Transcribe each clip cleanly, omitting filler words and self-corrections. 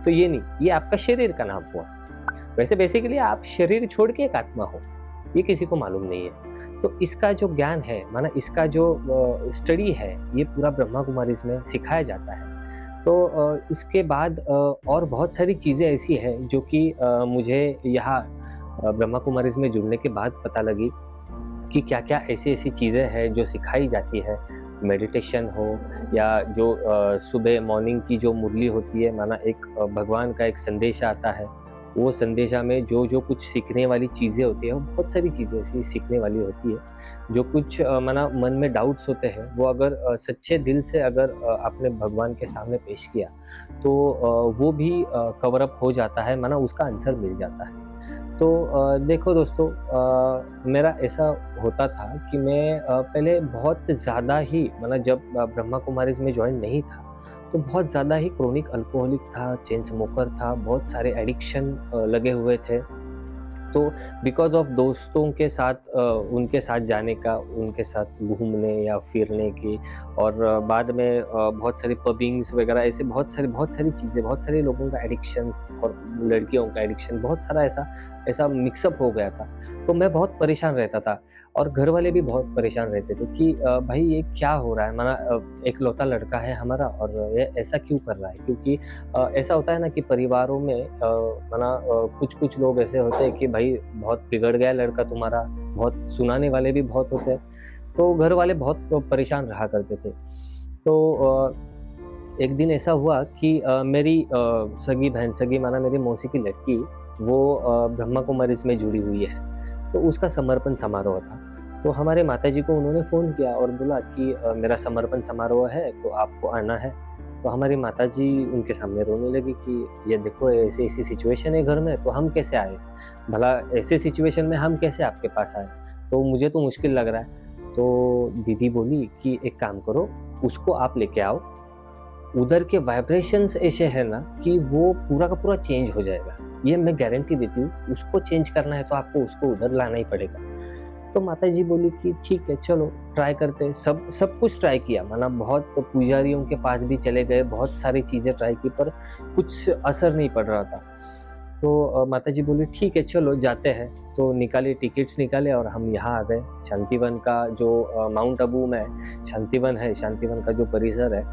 तो ये नहीं, ये आपका शरीर का नाम हुआ। वैसे बेसिकली आप शरीर छोड़ के एक आत्मा हो, ये किसी को मालूम नहीं है। तो इसका जो ज्ञान है, माना इसका जो स्टडी है, ये पूरा ब्रह्मा कुमारीज़ में सिखाया जाता है। तो इसके बाद और बहुत सारी चीज़ें ऐसी हैं जो कि मुझे यहाँ ब्रह्मा कुमारीज़ में जुड़ने के बाद पता लगी कि क्या-क्या ऐसी-ऐसी चीज़ें हैं जो सिखाई जाती है। मेडिटेशन हो या जो सुबह मॉर्निंग की जो मुरली होती है, माना एक भगवान का एक संदेशा आता है, वो संदेशा में जो कुछ सीखने वाली चीज़ें होती हैं, वो बहुत सारी चीज़ें ऐसी सीखने वाली होती है। जो कुछ माना मन में डाउट्स होते हैं, वो अगर सच्चे दिल से अगर आपने भगवान के सामने पेश किया, तो वो भी कवर अप हो जाता है, माना उसका आंसर मिल जाता है। तो देखो दोस्तों, मेरा ऐसा होता था कि मैं पहले बहुत ज़्यादा ही, मतलब जब ब्रह्मा कुमारीज़ में जॉइन नहीं था, तो बहुत ज़्यादा ही क्रोनिक अल्कोहलिक था, चेन स्मोकर था, बहुत सारे एडिक्शन लगे हुए थे। तो बिकॉज़ ऑफ दोस्तों के साथ उनके साथ जाने का, उनके साथ घूमने या फिरने की, और बाद में बहुत सारी पबिंग्स वगैरह, ऐसे बहुत सारी चीज़ें, बहुत सारे लोगों का एडिक्शंस और लड़कियों का एडिक्शन, बहुत सारा ऐसा ऐसा मिक्सअप हो गया था। तो मैं बहुत परेशान रहता था और घर वाले भी बहुत परेशान रहते थे कि भाई ये क्या हो रहा है? माना इकलौता लड़का है हमारा और ये ऐसा क्यों कर रहा है? क्योंकि ऐसा होता है ना कि परिवारों में माना कुछ लोग ऐसे होते हैं कि भाई बहुत बिगड़ गया लड़का तुम्हारा, बहुत सुनाने वाले भी बहुत होते हैं। तो घर वाले बहुत परेशान रहा करते थे। तो एक दिन ऐसा हुआ कि मेरी सगी बहन, सगी माना मेरी मौसी की लड़की, वो ब्रह्मा कुमारीज़ में जुड़ी हुई है। तो उसका समर्पण समारोह था। तो हमारे माताजी को उन्होंने फ़ोन किया और बोला कि मेरा समर्पण समारोह है, तो आपको आना है। तो हमारी माताजी उनके सामने रोने लगी कि ये देखो ऐसी-ऐसी सिचुएशन है घर में, तो हम कैसे आए? भला ऐसे सिचुएशन में हम कैसे आपके पास आए? तो मुझे तो मुश्किल लग रहा है। तो दीदी बोली कि एक काम करो, उसको आप लेके आओ, उधर के वाइब्रेशंस ऐसे हैं ना कि वो पूरा का पूरा चेंज हो जाएगा। ये मैं गारंटी देती हूँ, उसको चेंज करना है तो आपको उसको उधर लाना ही पड़ेगा। तो माताजी बोली कि ठीक है चलो ट्राई करते हैं। सब कुछ ट्राई किया, माना बहुत पुजारियों के पास भी चले गए, बहुत सारी चीज़ें ट्राई की, पर कुछ असर नहीं पड़ रहा था। तो माताजी बोली ठीक है चलो जाते हैं। तो निकाले, टिकट्स निकाले और हम यहाँ आ गए। शांतिवन का जो माउंट आबू में शांतिवन है, शांतिवन का जो परिसर है,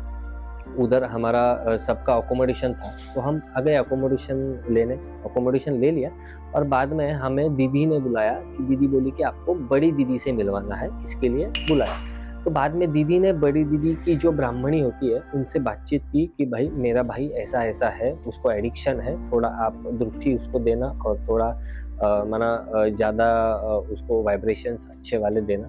उधर हमारा सबका अकोमोडेशन था। तो हम आ गए अकोमोडेशन लेने, अकोमोडेशन ले लिया और बाद में हमें दीदी ने बुलाया कि दीदी बोली कि आपको बड़ी दीदी से मिलवाना है, इसके लिए बुलाया। तो बाद में दीदी ने बड़ी दीदी की जो ब्राह्मणी होती है, उनसे बातचीत की कि भाई मेरा भाई ऐसा-ऐसा है, उसको एडिक्शन है, थोड़ा आप दृष्टि उसको देना और थोड़ा माना ज़्यादा उसको वाइब्रेशंस अच्छे वाले देना।